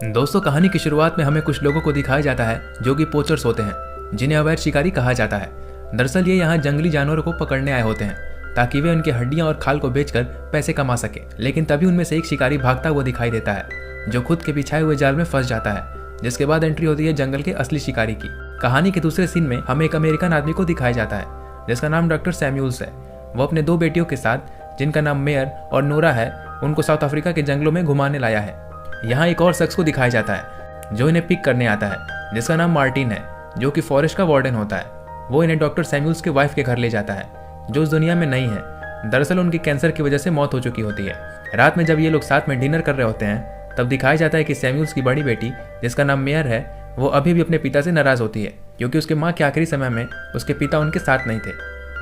दोस्तों, कहानी की शुरुआत में हमें कुछ लोगों को दिखाया जाता है जो कि पोचर्स होते हैं, जिन्हें अवैध शिकारी कहा जाता है। दरअसल ये यहाँ जंगली जानवरों को पकड़ने आए होते हैं ताकि वे उनकी हड्डियां और खाल को बेचकर पैसे कमा सके। लेकिन तभी उनमें से एक शिकारी भागता हुआ दिखाई देता है जो खुद के बिछाए हुए जाल में फंस जाता है, जिसके बाद एंट्री होती है जंगल के असली शिकारी की। कहानी के दूसरे सीन में हमें एक अमेरिकन आदमी को दिखाया जाता है जिसका नाम डॉक्टर सैमुअल्स है। वो अपने 2 बेटियों के साथ, जिनका नाम मेयर और नोरा है, उनको साउथ अफ्रीका के जंगलों में घुमाने लाया है। यहाँ एक और शख्स को दिखाया जाता है जो इन्हें पिक करने आता है, जिसका नाम मार्टिन है, जो कि फॉरेस्ट का वार्डन होता है। वो इन्हें डॉक्टर सैमुअल्स के वाइफ के घर ले जाता है जो इस दुनिया में नहीं है। दरअसल उनकी कैंसर की वजह से मौत हो चुकी होती है। रात में जब ये लोग साथ में डिनर कर रहे होते हैं तब दिखाया जाता है कि सैमुअल्स की बड़ी बेटी, जिसका नाम मेयर है, वो अभी भी अपने पिता से नाराज होती है क्योंकि उसके माँ के आखिरी समय में उसके पिता उनके साथ नहीं थे।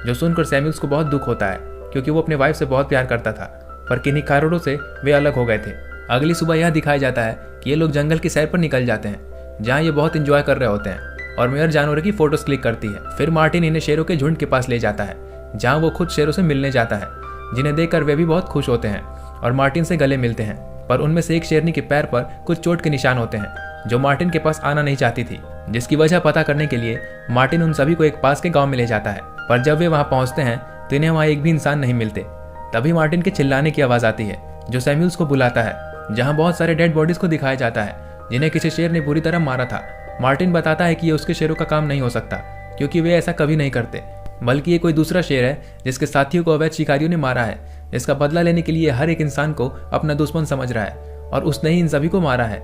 जो सुनकर सैमुअल्स को बहुत दुख होता है क्योंकि वो अपने वाइफ से बहुत प्यार करता था, पर किन्हीं कारणों से वे अलग हो गए थे। अगली सुबह यह दिखाया जाता है कि ये लोग जंगल की सैर पर निकल जाते हैं जहाँ ये बहुत इंजॉय कर रहे होते हैं और मेयर जानवरों की फोटोज क्लिक करती है। फिर मार्टिन इन्हें शेरों के झुंड के पास ले जाता है जहाँ वो खुद शेरों से मिलने जाता है, जिन्हें देखकर वे भी बहुत खुश होते हैं और मार्टिन से गले मिलते हैं। पर उनमें से एक शेरनी के पैर पर कुछ चोट के निशान होते हैं जो मार्टिन के पास आना नहीं चाहती थी, जिसकी वजह पता करने के लिए मार्टिन उन सभी को एक पास के गाँव में ले जाता है। पर जब वे वहाँ पहुँचते हैं तो इन्हें वहाँ एक भी इंसान नहीं मिलते। तभी मार्टिन के चिल्लाने की आवाज़ आती है जो सैमुअल्स को बुलाता है, जहाँ बहुत सारे डेड बॉडीज को दिखाया जाता है जिन्हें किसी शेर ने बुरी तरह मारा था। मार्टिन बताता है कि ये उसके शेरों का काम नहीं हो सकता क्योंकि वे ऐसा कभी नहीं करते, बल्कि ये कोई दूसरा शेर है जिसके साथियों को अवैध शिकारियों ने मारा है, जिसका बदला लेने के लिए हर एक इंसान को अपना दुश्मन समझ रहा है और उसने ही इन सभी को मारा है।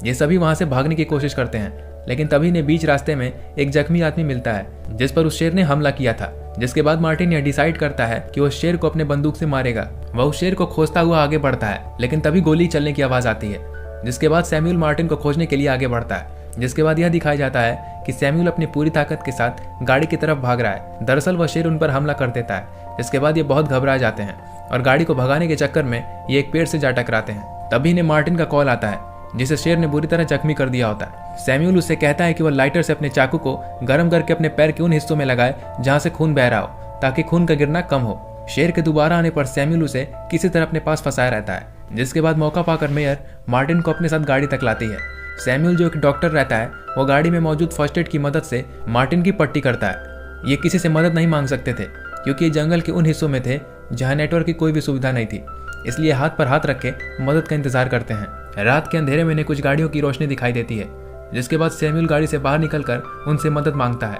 ये सभी वहां से भागने की कोशिश करते हैं, लेकिन तभी इन्हें बीच रास्ते में एक जख्मी आदमी मिलता है जिस पर उस शेर ने हमला किया था। जिसके बाद मार्टिन यह डिसाइड करता है कि वो शेर को अपने बंदूक से मारेगा। वह उस शेर को खोजता हुआ आगे बढ़ता है, लेकिन तभी गोली चलने की आवाज आती है। जिसके बाद सैमुअल मार्टिन को खोजने के लिए आगे बढ़ता है। जिसके बाद यह दिखाया जाता है कि सैमुअल अपनी पूरी ताकत के साथ गाड़ी की तरफ भाग रहा है। दरअसल वह शेर उन पर हमला कर देता है, जिसके बाद ये बहुत घबरा जाते हैं और गाड़ी को भगाने के चक्कर में ये एक पेड़ से जा टकराते हैं। तभी इन्हें मार्टिन का कॉल आता है जिसे शेर ने बुरी तरह जख्मी कर दिया होता है। सैमुअल उससे कहता है कि वह लाइटर से अपने चाकू को गर्म करके अपने पैर के उन हिस्सों में लगाए जहां से खून बह रहा हो, ताकि खून का गिरना कम हो। शेर के दोबारा आने पर सैमुअल उसे किसी तरह अपने पास फंसाया रहता है। जिसके बाद मौका पाकर मेयर मार्टिन को अपने साथ गाड़ी तक लाती है। सैमुअल, जो एक डॉक्टर रहता है, वो गाड़ी में मौजूद फर्स्ट एड की मदद से मार्टिन की पट्टी करता है। ये किसी से मदद नहीं मांग सकते थे क्योंकि ये जंगल के उन हिस्सों में थे जहाँ नेटवर्क की कोई भी सुविधा नहीं थी, इसलिए हाथ पर हाथ रख के मदद का इंतजार करते हैं। रात के अंधेरे में इन्हें कुछ गाड़ियों की रोशनी दिखाई देती है, जिसके बाद सैमुअल गाड़ी से बाहर निकलकर उनसे मदद मांगता है।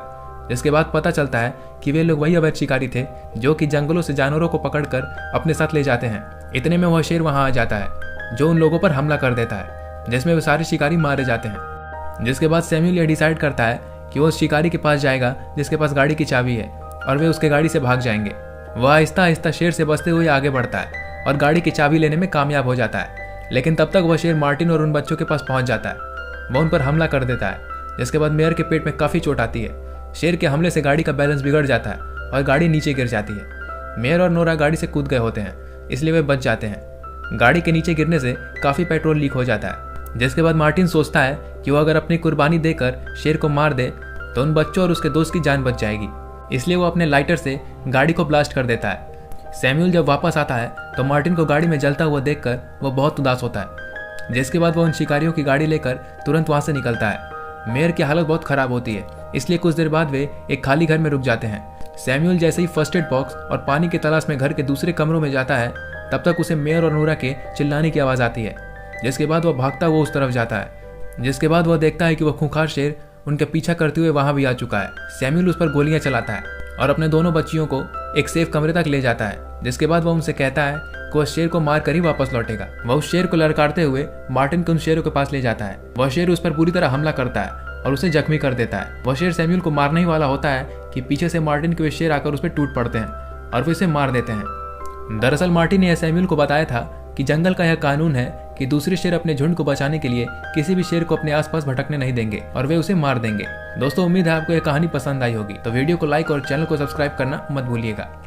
जिसके बाद पता चलता है कि वे लोग वही अवैध शिकारी थे जो कि जंगलों से जानवरों को पकड़कर अपने साथ ले जाते हैं। इतने में वह शेर वहां आ जाता है जो उन लोगों पर हमला कर देता है, जिसमें वे सारे शिकारी मारे जाते हैं। जिसके बाद सैमुअल यह डिसाइड करता है कि वो उस शिकारी के पास जाएगा जिसके पास गाड़ी की चाबी है और वे उसके गाड़ी से भाग जाएंगे। वह आहिस्ता आहिस्ता शेर से बचते हुए आगे बढ़ता है और गाड़ी की चाबी लेने में कामयाब हो जाता है। लेकिन तब तक वह शेर मार्टिन और उन बच्चों के पास पहुंच जाता है। वह उन पर हमला कर देता है, जिसके बाद मेयर के पेट में काफी चोट आती है। शेर के हमले से गाड़ी का बैलेंस बिगड़ जाता है और गाड़ी नीचे गिर जाती है। मेयर और नोरा गाड़ी से कूद गए होते हैं, इसलिए वे बच जाते हैं। गाड़ी के नीचे गिरने से काफी पेट्रोल लीक हो जाता है। जिसके बाद मार्टिन सोचता है कि वो अगर अपनी कुर्बानी देकर शेर को मार दे तो उन बच्चों और उसके दोस्त की जान बच जाएगी, इसलिए वो अपने लाइटर से गाड़ी को ब्लास्ट कर देता है। सैमुअल जब वापस आता है तो मार्टिन को गाड़ी में जलता हुआ देखकर वो बहुत उदास होता है। जिसके बाद वो उन शिकारियों की गाड़ी लेकर तुरंत वहां से निकलता है। मेयर की हालत बहुत खराब होती है, इसलिए कुछ देर बाद वे एक खाली घर में रुक जाते हैं। सैमुअल जैसे ही फर्स्ट एड बॉक्स और पानी की तलाश में घर के दूसरे कमरों में जाता है, तब तक उसे मेयर और नोरा के चिल्लाने की आवाज आती है। जिसके बाद वह भागता हुआ उस तरफ जाता है। जिसके बाद वह देखता है कि वह खूंखार शेर उनके पीछा करते हुए वहां भी आ चुका है। सैमुअल उस पर गोलियां चलाता है और अपने दोनों बच्चियों को एक सेफ कमरे तक ले जाता है। जिसके बाद वह उनसे कहता है कि वह शेर को मार कर ही वापस लौटेगा। वह उस शेर को ललकारते हुए मार्टिन को उन शेरों के पास ले जाता है। वह शेर उस पर बुरी तरह हमला करता है और उसे जख्मी कर देता है। वह शेर सैमुअल को मारने ही वाला होता है कि पीछे से मार्टिन के वे शेर आकर उस पर टूट पड़ते हैं और वे उसे मार देते हैं। दरअसल मार्टिन ने सैमुअल को बताया था कि जंगल का यह कानून है कि दूसरे शेर अपने झुंड को बचाने के लिए किसी भी शेर को अपने आसपास भटकने नहीं देंगे और वे उसे मार देंगे। दोस्तों, उम्मीद है आपको यह कहानी पसंद आई होगी, तो वीडियो को लाइक और चैनल को सब्सक्राइब करना मत भूलिएगा।